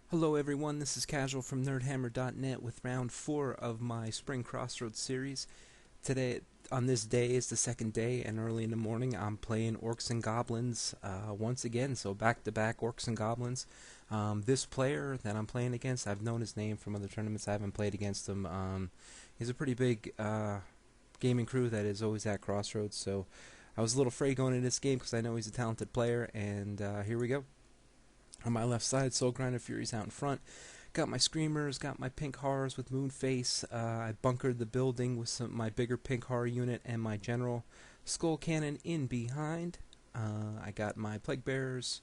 Hello everyone, this is Kasual from nerdhammer.net with round 4 of my Spring Crossroads series. Today, on this day, is the second day, and early in the morning I'm playing Orcs and Goblins once again, so back-to-back Orcs and Goblins. This player that I'm playing against, I've known his name from other tournaments. I haven't played against him. He's a pretty big gaming crew that is always at Crossroads, so I was a little afraid going into this game because I know he's a talented player, and here we go. On my left side, Soul Grinder Fury's out in front. Got my Screamers, got my pink horrors with Moonface. I bunkered the building with my bigger pink horror unit and my general Skull Cannon in behind. I got my Plague Bearers,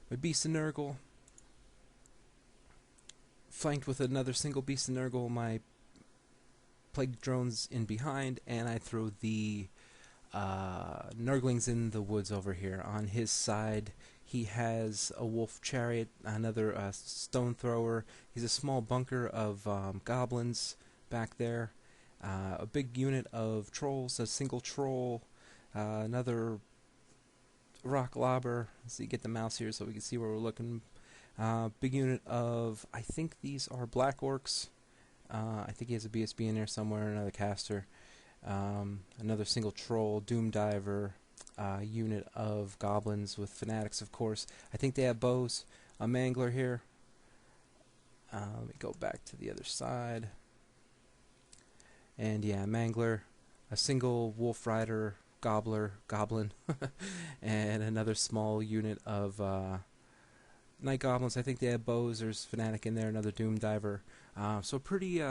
my Beast of Nurgle, flanked with another single Beast of Nurgle, my Plague Drones in behind, and I throw the Nurglings in the woods over here. On his side, he has a wolf chariot, another stone thrower. He's a small bunker of goblins back there. A big unit of trolls, a single troll, another rock lobber. Let's see, get the mouse here so we can see where we're looking. Big unit of, I think these are black orcs. I think he has a BSB in there somewhere, another caster. Another single troll, doom diver, unit of goblins with fanatics, of course. I think they have bows. A mangler here. Let me go back to the other side. And yeah, mangler, a single wolf rider, goblin, and another small unit of night goblins. I think they have bows. There's fanatic in there, another doom diver. So pretty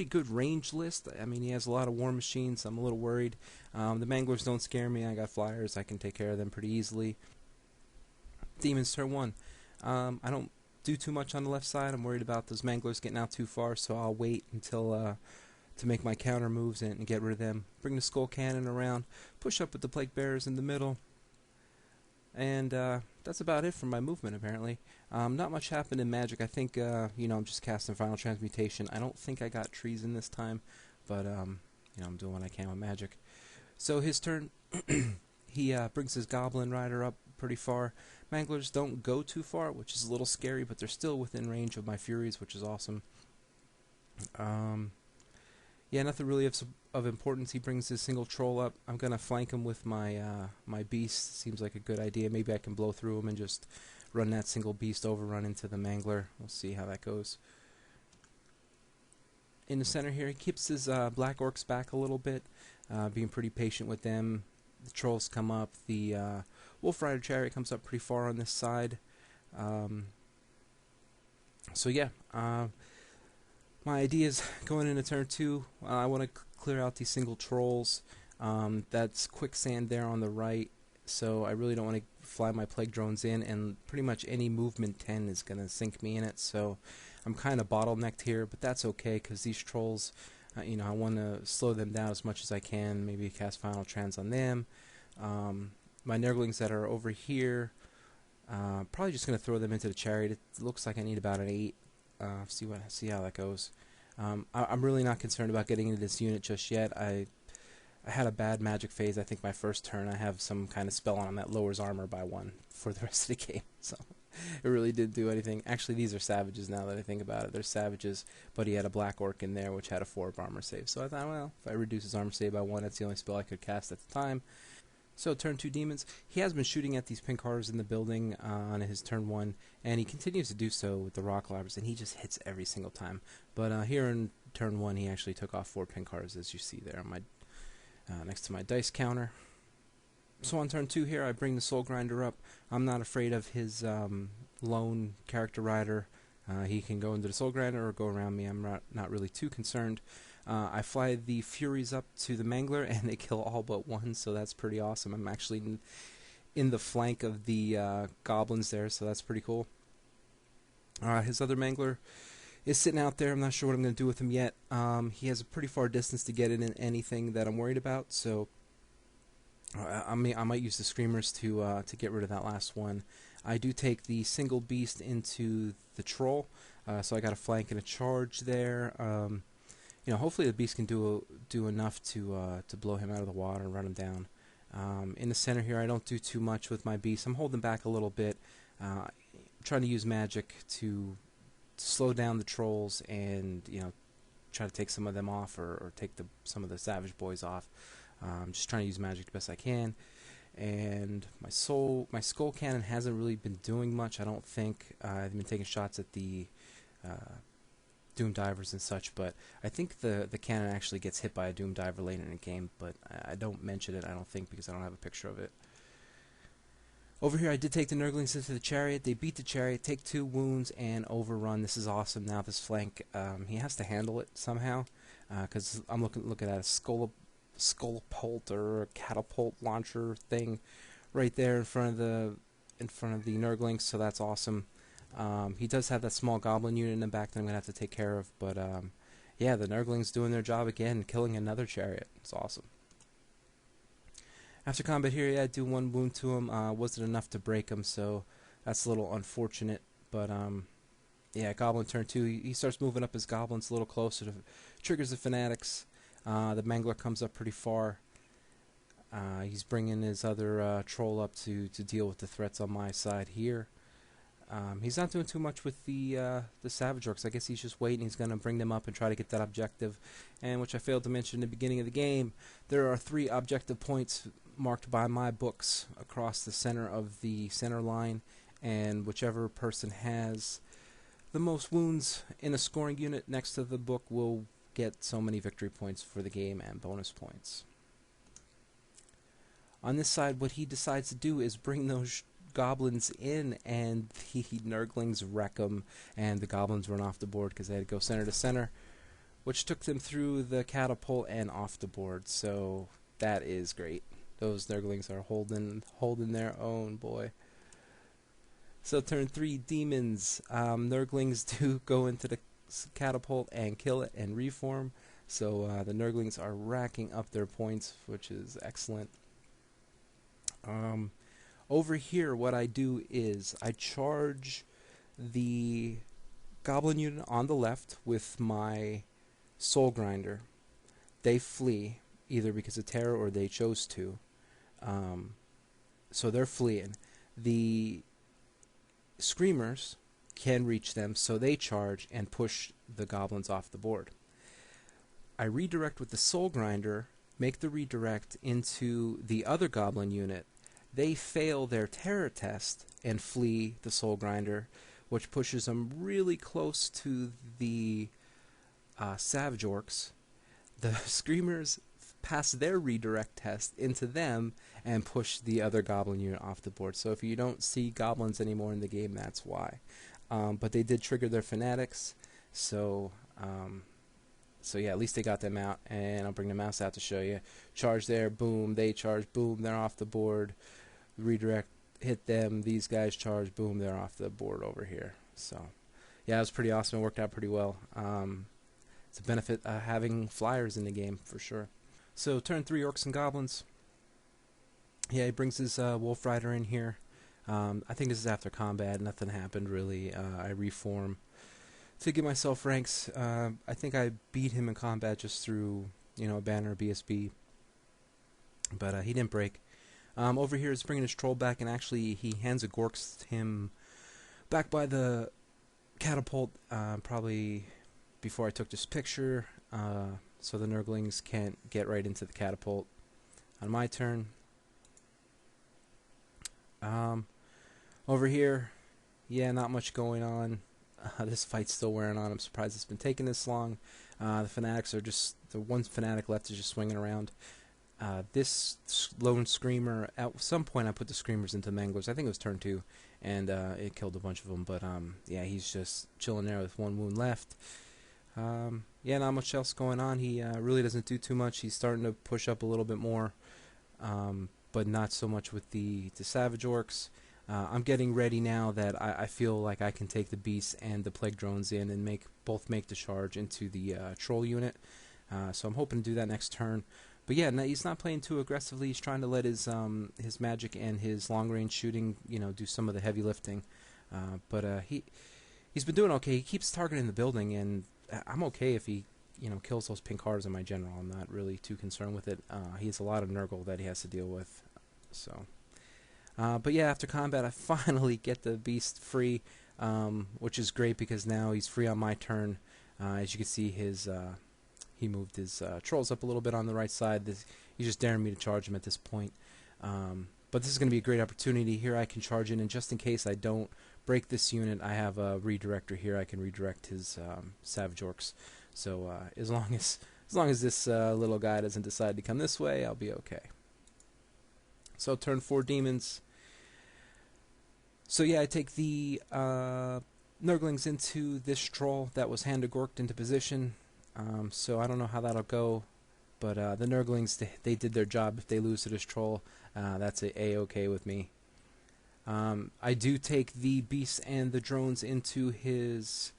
good range list. I mean, he has a lot of war machines. I'm a little worried. The manglers don't scare me. I got flyers. I can take care of them pretty easily. Daemons turn 1. I don't do too much on the left side. I'm worried about those manglers getting out too far, so I'll wait until to make my counter moves and get rid of them. Bring the skull cannon around. Push up with the plague bearers in the middle. And that's about it for my movement, apparently. Not much happened in Magic. I think, I'm just casting Final Transmutation. I don't think I got treason this time, but, I'm doing what I can with Magic. So his turn, he brings his Goblin Rider up pretty far. Manglers don't go too far, which is a little scary, but they're still within range of my Furies, which is awesome. Yeah, nothing really of importance. He brings his single troll up. I'm gonna flank him with my my beast. Seems like a good idea. Maybe I can blow through him and just run that single beast over, run into the mangler. We'll see how that goes. In the center here, he keeps his black orcs back a little bit, being pretty patient with them. The trolls come up. The wolf rider chariot comes up pretty far on this side. So yeah. My idea is going into turn 2, I want to clear out these single trolls. That's quicksand there on the right, so I really don't want to fly my plague drones in, and pretty much any movement 10 is going to sink me in it, so I'm kind of bottlenecked here, but that's okay, because these trolls, I want to slow them down as much as I can, maybe cast Final Trans on them. My Nurglings that are over here, probably just going to throw them into the chariot. It looks like I need about an 8. See how that goes. I'm really not concerned about getting into this unit just yet. I had a bad magic phase. I think my first turn I have some kind of spell on him that lowers armor by 1 for the rest of the game. So it really didn't do anything. Actually, these are savages now that I think about it. They're savages, but he had a black orc in there which had a 4 armor save. So I thought, well, if I reduce his armor save by 1, that's the only spell I could cast at the time. So turn 2 demons. He has been shooting at these pink horrors in the building on his turn 1, and he continues to do so with the rock lobbers, and he just hits every single time. But here in turn 1, he actually took off 4 pink horrors, as you see there on my next to my dice counter. So on turn 2 here, I bring the Soul Grinder up. I'm not afraid of his lone character rider. He can go into the Soul Grinder or go around me. I'm not really too concerned. I fly the Furies up to the Mangler, and they kill all but 1, so that's pretty awesome. I'm actually in the flank of the Goblins there, so that's pretty cool. His other Mangler is sitting out there. I'm not sure what I'm going to do with him yet. He has a pretty far distance to get in anything that I'm worried about, so I might use the Screamers to get rid of that last one. I do take the single beast into the Troll, so I got a flank and a charge there. Hopefully the beast can do enough to blow him out of the water and run him down. In the center here, I don't do too much with my beast. I'm holding back a little bit. trying to use magic to slow down the trolls and try to take some of them off, or take some of the savage boys off. Just trying to use magic the best I can. And my skull cannon hasn't really been doing much, I don't think. I've been taking shots at the Doom Divers and such, but I think the cannon actually gets hit by a Doom Diver later in the game, but I don't mention it, I don't think, because I don't have a picture of it. Over here I did take the Nurglings into the chariot. They beat the chariot, take 2 wounds, and overrun. This is awesome. Now this flank, he has to handle it somehow, because I'm looking at a skullpult or a catapult launcher thing right there in front of the Nurglings, so that's awesome. He does have that small goblin unit in the back that I'm going to have to take care of, but yeah, the Nurglings doing their job again, killing another chariot. It's awesome. After combat here, yeah, I do 1 wound to him. Wasn't enough to break him, so that's a little unfortunate, but yeah, Goblin turn 2, he starts moving up his goblins a little closer, triggers the Fanatics. The Mangler comes up pretty far. He's bringing his other troll up to deal with the threats on my side here. He's not doing too much with the Savage Orcs. I guess he's just waiting. He's going to bring them up and try to get that objective. And which I failed to mention in the beginning of the game, there are 3 objective points marked by my books across the center of the center line, and whichever person has the most wounds in a scoring unit next to the book will get so many victory points for the game and bonus points. On this side, what he decides to do is bring those goblins in, and the Nurglings wreck them, and the goblins run off the board because they had to go center to center, which took them through the catapult and off the board. So that is great. Those Nurglings are holding their own, boy. So turn 3, Demons. Nurglings do go into the catapult and kill it and reform. So the Nurglings are racking up their points, which is excellent. Over here, what I do is I charge the Goblin unit on the left with my Soul Grinder. They flee, either because of terror or they chose to. So they're fleeing. The Screamers can reach them, so they charge and push the goblins off the board. I redirect with the Soul Grinder, make the redirect into the other Goblin unit. They fail their terror test and flee the Soul Grinder, which pushes them really close to the Savage Orcs. The Screamers pass their redirect test into them and push the other Goblin unit off the board. So if you don't see goblins anymore in the game, that's why. But they did trigger their Fanatics, so yeah, at least they got them out, and I'll bring the mouse out to show you. Charge there, boom, they charge, boom, they're off the board. Redirect, hit them, these guys charge, boom, they're off the board over here. So yeah, it was pretty awesome. It worked out pretty well. It's a benefit having flyers in the game, for sure. So turn 3, Orcs and Goblins. Yeah, he brings his Wolf Rider in here. I think this is after combat. Nothing happened, really. I reform to get myself ranks. I think I beat him in combat just through, a banner, BSB. But he didn't break. Over here is bringing his troll back, and actually he hands a Gorks to him back by the catapult, probably before I took this picture, so the Nurglings can't get right into the catapult. On my turn, over here, yeah, not much going on. This fight's still wearing on. I'm surprised it's been taking this long. The Fanatics are just, the one Fanatic left is just swinging around. This lone Screamer, at some point I put the Screamers into Manglers. I think it was turn 2, and it killed a bunch of them. But yeah, he's just chilling there with 1 wound left. Yeah, not much else going on. He really doesn't do too much. He's starting to push up a little bit more, but not so much with the Savage Orcs. I'm getting ready now that I feel like I can take the Beasts and the Plague Drones in and both make the charge into the Troll unit. So I'm hoping to do that next turn. But yeah, he's not playing too aggressively. He's trying to let his magic and his long-range shooting, do some of the heavy lifting. But he's been doing okay. He keeps targeting the building, and I'm okay if he kills those pink cars in my general. I'm not really too concerned with it. He has a lot of Nurgle that he has to deal with. So But yeah, after combat, I finally get the beast free, which is great because now he's free on my turn. As you can see, he moved his trolls up a little bit on the right side. He's just daring me to charge him at this point. But this is going to be a great opportunity. Here I can charge in, and just in case I don't break this unit, I have a redirector here. I can redirect his Savage Orcs. So as long as this little guy doesn't decide to come this way, I'll be okay. So turn 4 Demons. So yeah, I take the Nurglings into this troll that was hand-gorked into position. So I don't know how that'll go, but the Nurglings, they did their job. If they lose to this troll, that's a-okay with me. I do take the beasts and the drones into his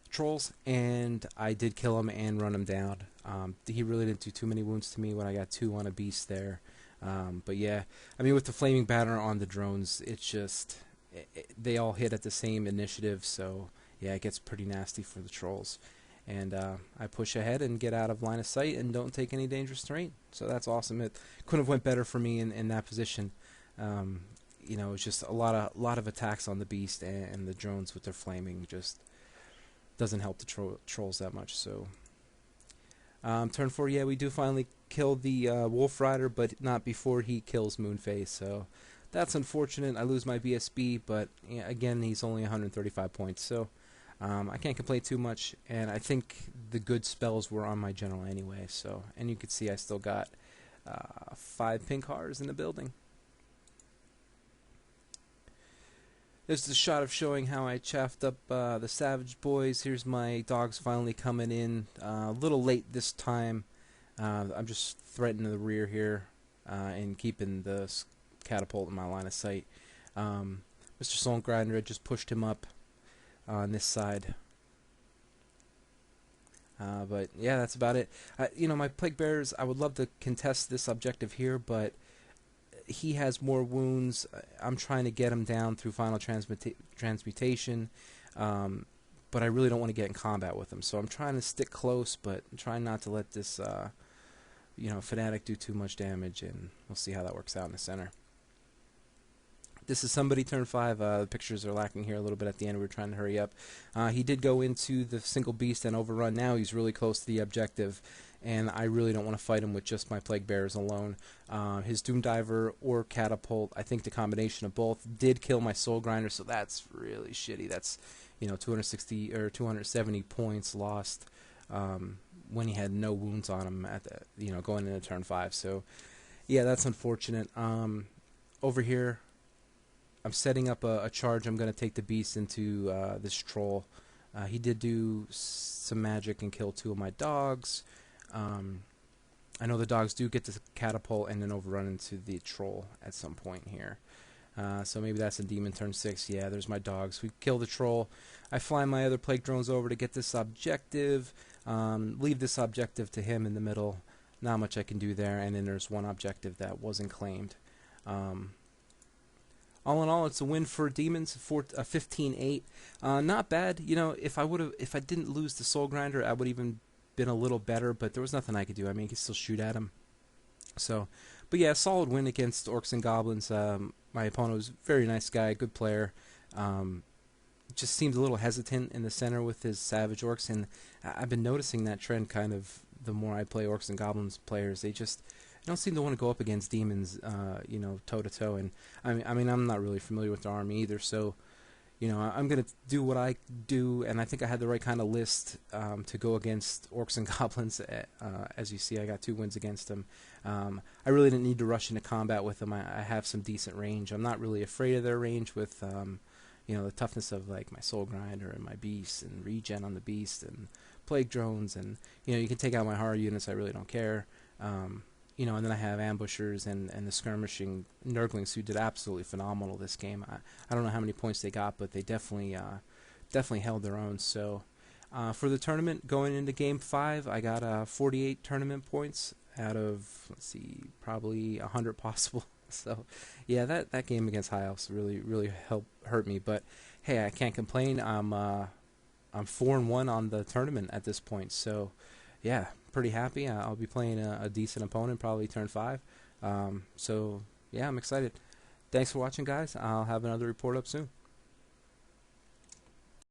trolls, and I did kill him and run him down. He really didn't do too many wounds to me when I got 2 on a beast there. But yeah, I mean, with the flaming batter on the drones, it's just they all hit at the same initiative, so yeah, it gets pretty nasty for the trolls. And I push ahead and get out of line of sight and don't take any dangerous terrain. So that's awesome. It couldn't have went better for me in that position. You know, it's just a lot of attacks on the beast, and the drones with their flaming just doesn't help the trolls that much. So turn 4, yeah, we do finally kill the Wolf Rider, but not before he kills Moonface. So that's unfortunate. I lose my BSB, but yeah, again, he's only 135 points. So I can't complain too much, and I think the good spells were on my general anyway. So, and you can see I still got 5 pink hearts in the building. There's the shot of showing how I chaffed up the Savage Boys. Here's my dogs finally coming in. A little late this time. I'm just threatening the rear here and keeping the catapult in my line of sight. Mr. Soulgrinder had just pushed him up on this side. But yeah, that's about it. You know, my Plague Bearers, I would love to contest this objective here, but he has more wounds. I'm trying to get him down through final transmutation, but I really don't want to get in combat with him. So I'm trying to stick close, but I'm trying not to let this you know, Fanatic do too much damage, and we'll see how that works out in the center. This is somebody turn 5. The pictures are lacking here a little bit at the end. We're trying to hurry up. He did go into the single beast and overrun. Now he's really close to the objective, and I really don't want to fight him with just my Plague Bearers alone. His Doom Diver or Catapult, I think the combination of both, did kill my Soul Grinder, so that's really shitty. That's, you know, 260 or 270 points lost when he had no wounds on him at the, you know, going into turn 5. So yeah, that's unfortunate. Over here, I'm setting up a charge. I'm going to take the beast into this troll. He did do some magic and kill 2 of my dogs. I know the dogs do get to catapult and then overrun into the troll at some point here. So maybe that's a demon turn 6. Yeah, there's my dogs. We kill the troll. I fly my other plague drones over to get this objective. Leave this objective to him in the middle. Not much I can do there. And then there's one objective that wasn't claimed. All in all, it's a win for Demons, 15-8. Not bad. You know, if I didn't lose the Soul Grinder, I would even been a little better, but there was nothing I could do. I mean, I could still shoot at him. So, but yeah, solid win against Orcs and Goblins. My opponent was a very nice guy, good player. Just seemed a little hesitant in the center with his Savage Orcs, and I've been noticing that trend kind of the more I play Orcs and Goblins players. They don't seem to want to go up against Demons, you know, toe-to-toe. And I mean, I'm not really familiar with the army either, so you know, I'm going to do what I do, and I think I had the right kind of list to go against Orcs and Goblins. As you see, I got 2 wins against them. I really didn't need to rush into combat with them. I have some decent range. I'm not really afraid of their range with, you know, the toughness of like my Soul Grinder and my Beast and regen on the Beast and Plague Drones, and you know, you can take out my horror units. I really don't care. You know, and then I have ambushers and the skirmishing Nurglings who did absolutely phenomenal this game. I don't know how many points they got, but they definitely held their own. So for the tournament, going into Game 5, I got 48 tournament points out of, let's see, probably 100 possible. So yeah, that game against High Elves really hurt me. But hey, I can't complain. I'm 4-1 on the tournament at this point. So yeah, pretty happy. I'll be playing a decent opponent, probably turn 5. So yeah, I'm excited. Thanks for watching, guys. I'll have another report up soon.